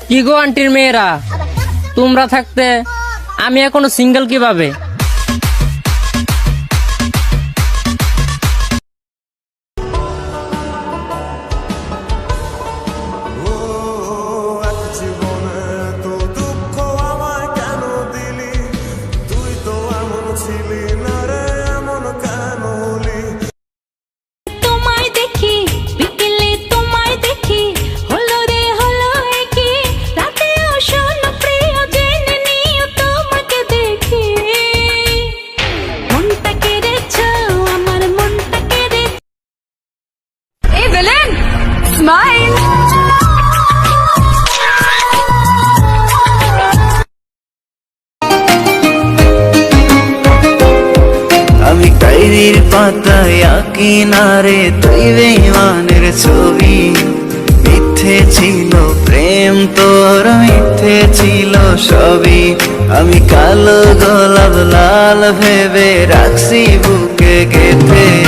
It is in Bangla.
কি গো আন্টির মেয়েরা, তোমরা থাকতে আমি এখনো সিঙ্গেল কিভাবে? আমি ডায়েরির পাতায় আঁকি না রে তুই বেঈমানের ছবি। মিথ্যে ছিল প্রেম তোর, মিথ্যে ছিল সবই। আমি কালো গোলাপ লাল ভেবে রাখছি বুকে গেঁথে।